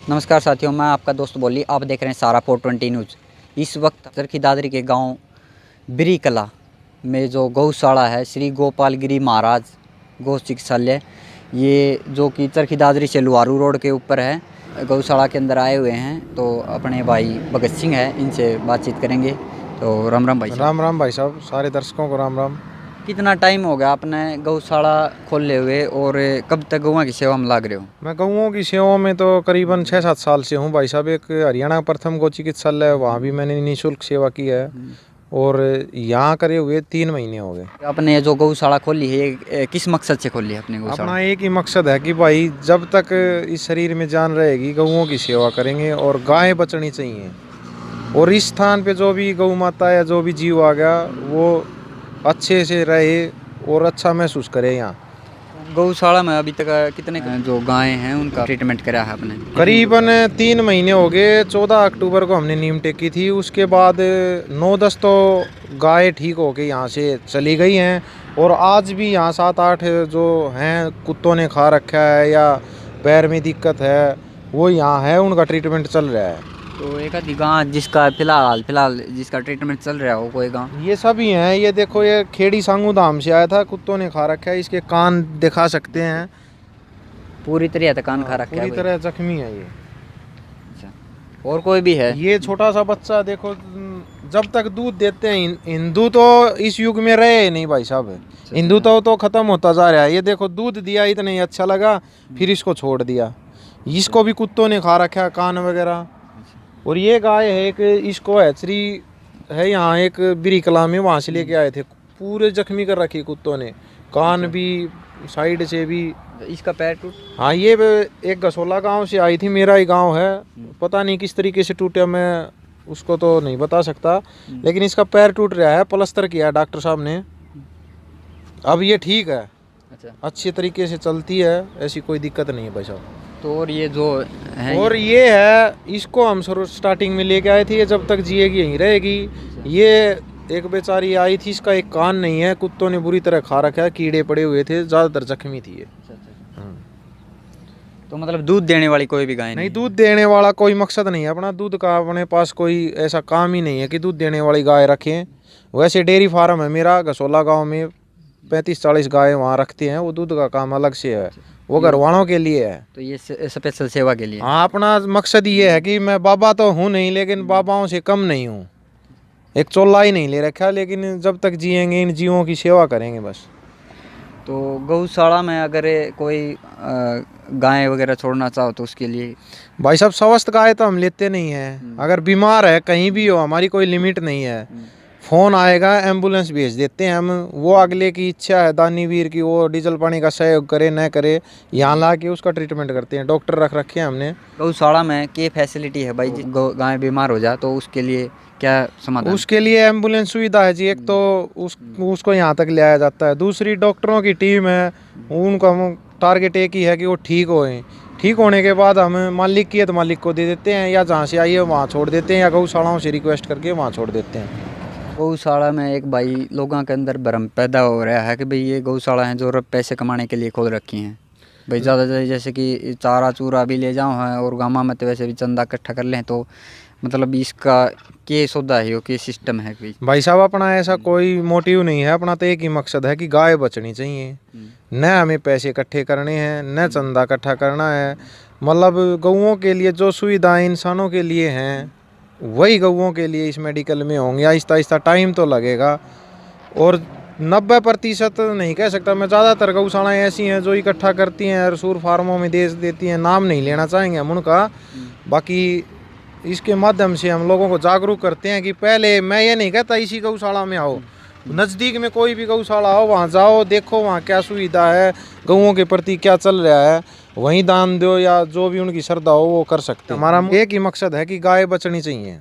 नमस्कार साथियों, मैं आपका दोस्त बोली। आप देख रहे हैं सारा 420 न्यूज़। इस वक्त चरखी दादरी के गांव बिरी कला में जो गौशाला है श्री गोपाल गिरी महाराज गौ चिकित्सालय, ये जो कि चरखी दादरी से लुहारू रोड के ऊपर है, गौशाला के अंदर आए हुए हैं। तो अपने भाई भगत सिंह है, इनसे बातचीत करेंगे। तो राम राम भाई साहब। राम राम भाई साहब, सारे दर्शकों को राम राम। कितना टाइम हो गया आपने गौशाला खोले हुए और कब तक गौओं की सेवा में लाग रहे हो? मैं गौओं की सेवा में तो करीबन 6-7 साल से हूँ भाई साहब। एक हरियाणा प्रथम गौ चिकित्सालय है, वहाँ भी मैंने निःशुल्क सेवा की है और यहाँ करे हुए 3 महीने हो गए। आपने जो गौशाला खोली है ये किस मकसद से खोली है अपने गौशाला? अपना एक ही मकसद है कि भाई जब तक इस शरीर में जान रहेगी गौओं की सेवा करेंगे और गायें बचनी चाहिए। और इस स्थान पे जो भी गौ माता या जो भी जीव आ गया वो अच्छे से रहे और अच्छा महसूस करे। यहाँ गौशाला में अभी तक कितने जो गायें हैं उनका ट्रीटमेंट करा है आपने? करीबन 3 महीने हो गए। 14 अक्टूबर को हमने नीम टेकी थी, उसके बाद 9-10 तो गाय ठीक हो के यहाँ से चली गई हैं और आज भी यहाँ 7-8 जो हैं कुत्तों ने खा रखा है या पैर में दिक्कत है वो यहाँ है, उनका ट्रीटमेंट चल रहा है। तो एक आधी गाँ जिसका फिलहाल जिसका ट्रीटमेंट चल रहा हो कोई गाँ? ये सभी हैं। ये देखो, ये खेड़ी सांगू धाम से आया था, कुत्तों ने खा रखा है। इसके कान दिखा सकते हैं, पूरी तरह से कान खा रखा है, पूरी तरह जख्मी है ये। अच्छा, और कोई भी है? ये छोटा सा बच्चा देखो, जब तक दूध देते हैं, हिंदू तो इस युग में रहे नहीं भाई साहब। हिंदू तो खत्म होता जा रहा है। ये देखो, दूध दिया, इतना ही अच्छा लगा, फिर इसको छोड़ दिया। इसको भी कुत्तों ने खा रखा है, कान वगैरह। और ये गाय है एक, इसको हैचरी है यहाँ एक बिरी कला में, वहाँ से लेके आए थे। पूरे जख्मी कर रखी कुत्तों ने, कान भी, साइड से भी। इसका पैर टूट? हाँ, ये एक गसोला गांव से आई थी, मेरा ही गांव है। पता नहीं किस तरीके से टूटा, मैं उसको तो नहीं बता सकता, लेकिन इसका पैर टूट रहा है। प्लास्टर किया है डॉक्टर साहब ने, अब ये ठीक है। अच्छा, अच्छे तरीके से चलती है, ऐसी कोई दिक्कत नहीं है भाई साहब। तो और ये जो है, और ये है, इसको हम स्टार्टिंग में लेके आए थे। ये जब तक जिएगी यहीं रहेगी। ये एक बेचारी आई थी, इसका एक कान नहीं है, कुत्तों ने बुरी तरह खा रखा है, कीड़े पड़े हुए थे, ज़्यादातर जख्मी थी ये। तो मतलब दूध देने वाली कोई भी गाय नहीं? दूध देने वाला कोई मकसद नहीं है अपना, दूध का अपने पास कोई ऐसा काम ही नहीं है कि दूध देने वाली गाय रखें। वैसे डेयरी फार्म है मेरा गसोला गांव में, 35-40 गाय वहाँ रखते हैं। वो दूध का काम अलग से है, वो घर वालों के लिए है। तो ये स्पेशल सेवा के लिए? हाँ, अपना मकसद ये है कि मैं बाबा तो हूँ नहीं, लेकिन बाबाओं से कम नहीं हूँ। एक चोला ही नहीं ले रखा, लेकिन जब तक जिएंगे इन जीवों की सेवा करेंगे बस। तो गौशाला में अगर कोई गाय वगैरह छोड़ना चाहो तो उसके लिए? भाई साहब, स्वस्थ गाय तो हम लेते नहीं हैं। अगर बीमार है कहीं भी हो, हमारी कोई लिमिट नहीं है। फ़ोन आएगा, एम्बुलेंस भेज देते हैं हम। वो अगले की इच्छा है दानीवीर की, वो डीजल पानी का सहयोग करे न करे, यहाँ ला के उसका ट्रीटमेंट करते हैं। डॉक्टर रख रखे हैं हमने। गौशाला में क्या फैसिलिटी है भाई? गाय बीमार हो जाए तो उसके लिए क्या समाधान? उसके लिए एम्बुलेंस सुविधा है जी। एक तो उसको यहाँ तक ले आया जाता है। दूसरी, डॉक्टरों की टीम है, उनका टारगेट एक ही है कि वो ठीक होएं। ठीक होने के बाद हम मालिक की है तो मालिक को दे देते हैं, या जहाँ से आई है वहाँ छोड़ देते हैं, या गौशालाओं से रिक्वेस्ट करके वहाँ छोड़ देते हैं। गौशाला में एक भाई लोगों के अंदर भ्रम पैदा हो रहा है कि भाई ये गौशाला हैं जो पैसे कमाने के लिए खोल रखी हैं भाई। ज़्यादा जैसे कि चारा चूरा भी ले जाओ हैं और गामा में तो वैसे भी चंदा इकट्ठा कर लें, तो मतलब इसका क्या सौदा है, क्या सिस्टम है भाई साहब? अपना ऐसा कोई मोटिव नहीं है, अपना तो एक ही मकसद है कि गाय बचनी चाहिए। न हमें पैसे इकट्ठे करने हैं, न चंदा इकट्ठा करना है। मतलब गौओं के लिए जो सुविधाएं इंसानों के लिए हैं वही गौओं के लिए इस मेडिकल में होंगे। आहिस्ता आहिस्ता टाइम तो लगेगा, और 90% नहीं कह सकता मैं, ज़्यादातर गौशालाएँ ऐसी हैं जो इकट्ठा करती हैं और सूर फार्मों में दे देती हैं। नाम नहीं लेना चाहेंगे हम उनका। बाकी इसके माध्यम से हम लोगों को जागरूक करते हैं कि पहले, मैं ये नहीं कहता इसी गौशाला में आओ, नज़दीक में कोई भी गौशाला हो वहाँ जाओ, देखो वहाँ क्या सुविधा है, गौओं के प्रति क्या चल रहा है, वहीं दान दो या जो भी उनकी श्रद्धा हो वो कर सकते हैं। हमारा एक ही मकसद है कि गाय बचनी चाहिए।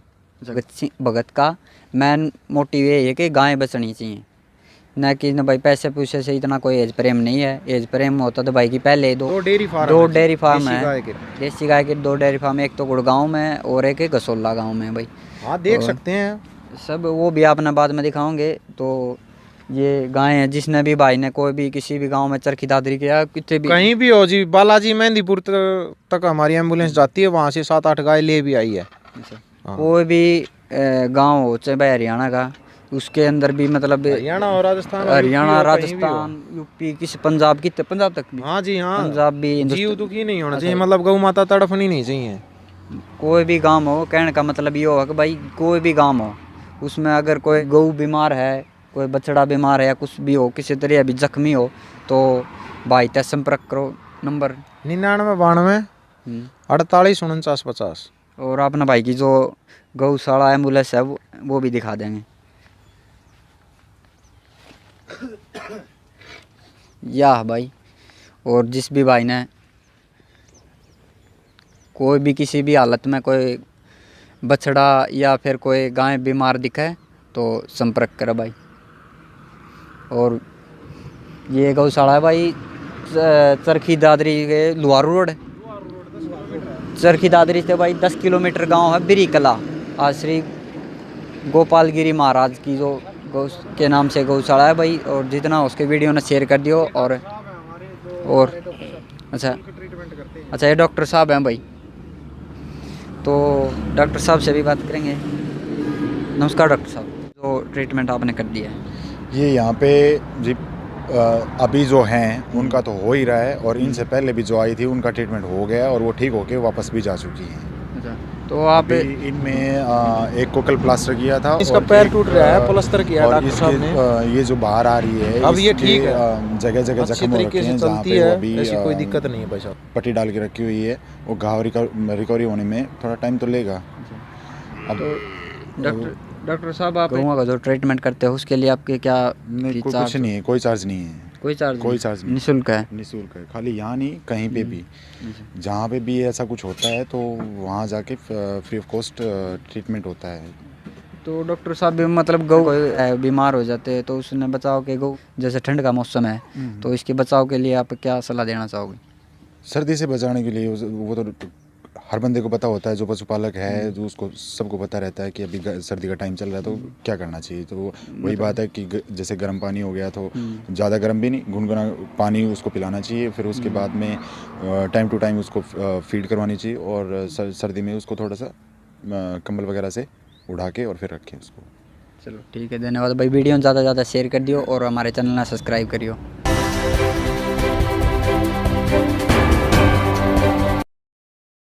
भगत का मेन मोटिव ये है कि गाय बचनी चाहिए, न कि न भाई पैसे पूछे से इतना कोई एज प्रेम नहीं है। एज प्रेम होता तो भाई की पहले दो डेयरी फार्म है, देसी गाय के 2 डेयरी फार्म, एक तो गुड़गांव में और एक गसोला गांव में भाई। हाँ, देख सकते हैं सब, वो भी आपने बाद में दिखाओगे। तो ये गाय है, जिसने भी भाई ने कोई भी किसी भी गांव में चरखी दादरी किया कितने भी कहीं भी हो जी, बालाजी मेहंदीपुर तक हमारी एम्बुलेंस जाती है, वहाँ से 7-8 गाय ले भी आई है। हाँ। कोई भी गांव हो चाहे भाई हरियाणा का, उसके अंदर भी मतलब हरियाणा और राजस्थान हरियाणा राजस्थान यूपी किसी पंजाब की पंजाब तक भी, हाँ जी हाँ, पंजाब भी जीव दुखी नहीं होना चाहिए, मतलब गौ माता तड़फनी नहीं चाहिए। कोई भी गांव हो, कहने का मतलब ये हो कि भाई कोई भी गांव हो, उसमें अगर कोई गऊ बीमार है, कोई बछड़ा बीमार है या कुछ भी हो, किसी तरह भी जख्मी हो, तो भाई तक संपर्क करो। नंबर 9992 48 49 50। और अपना भाई की जो गौशाला एम्बुलेंस है वो भी दिखा देंगे। या भाई, और जिस भी भाई ने कोई भी किसी भी हालत में कोई बछड़ा या फिर कोई गाय बीमार दिखे तो संपर्क करो भाई। और ये गौशाला है भाई चरखी दादरी के लुहारू रोड, चरखी दादरी से भाई 10 किलोमीटर गांव है बिरी कला। आज श्री गोपाल गिरी महाराज की जो गौ के नाम से गौशाला है भाई। और जितना उसके वीडियो ने शेयर कर दियो। और अच्छा ये डॉक्टर साहब हैं भाई, तो डॉक्टर साहब से भी बात करेंगे। नमस्कार डॉक्टर साहब, जो ट्रीटमेंट आपने कर दिया है ये यहाँ पे जी अभी जो हैं उनका तो हो ही रहा है, और इनसे पहले भी जो आई थी उनका ट्रीटमेंट हो गया और वो ठीक होके वापस भी जा चुकी हैं। अच्छा, तो आप इनमें एक को कल प्लास्टर किया था, इसका और पैर टूट रहा है, प्लास्टर किया और डॉक्टर साहब ने। ये जो बाहर आ रही है अब ये इसके, ठीक है, जगह जगह अच्छी जख्म हो तरीके रखे से हैं, जहाँ चलती पे वो है, अभी ऐसी कोई दिक्कत नहीं है भाई साहब। पट्टी डाल के रखी हुई है। वो घाव रिकवरी होने में थोड़ा टाइम तो लेगा। अब डॉक्टर साहब आप गौओं का जो ट्रीटमेंट करते हो उसके लिए आपके क्या कुछ नहीं है, कोई चार्ज नहीं है, कोई चार्ज नहीं, निःशुल्क है? निःशुल्क है, खाली यहाँ नहीं कहीं पे भी, जहाँ पे भी ऐसा कुछ होता है तो वहाँ जाके फ्री ऑफ कॉस्ट ट्रीटमेंट होता है। तो डॉक्टर साहब भी मतलब गौ कोई बीमार हो जाते हैं तो उसने बचाव के गौ, जैसे ठंड का मौसम है तो इसके बचाव के लिए आप क्या सलाह देना चाहोगे? सर्दी से बचाने के लिए वो तो हर बंदे को पता होता है, जो पशुपालक है जो उसको सबको पता रहता है कि अभी सर्दी का टाइम चल रहा है तो क्या करना चाहिए। तो वही बात है कि जैसे गर्म पानी हो गया तो ज़्यादा गर्म भी नहीं, गुनगुना पानी उसको पिलाना चाहिए। फिर उसके बाद में टाइम टू टाइम उसको फीड करवानी चाहिए, और सर्दी में उसको थोड़ा सा कंबल वगैरह से उड़ा के और फिर रखें उसको। चलो ठीक है, धन्यवाद भाई। वीडियो ज़्यादा से ज़्यादा शेयर कर दियो और हमारे चैनल ना सब्सक्राइब करियो।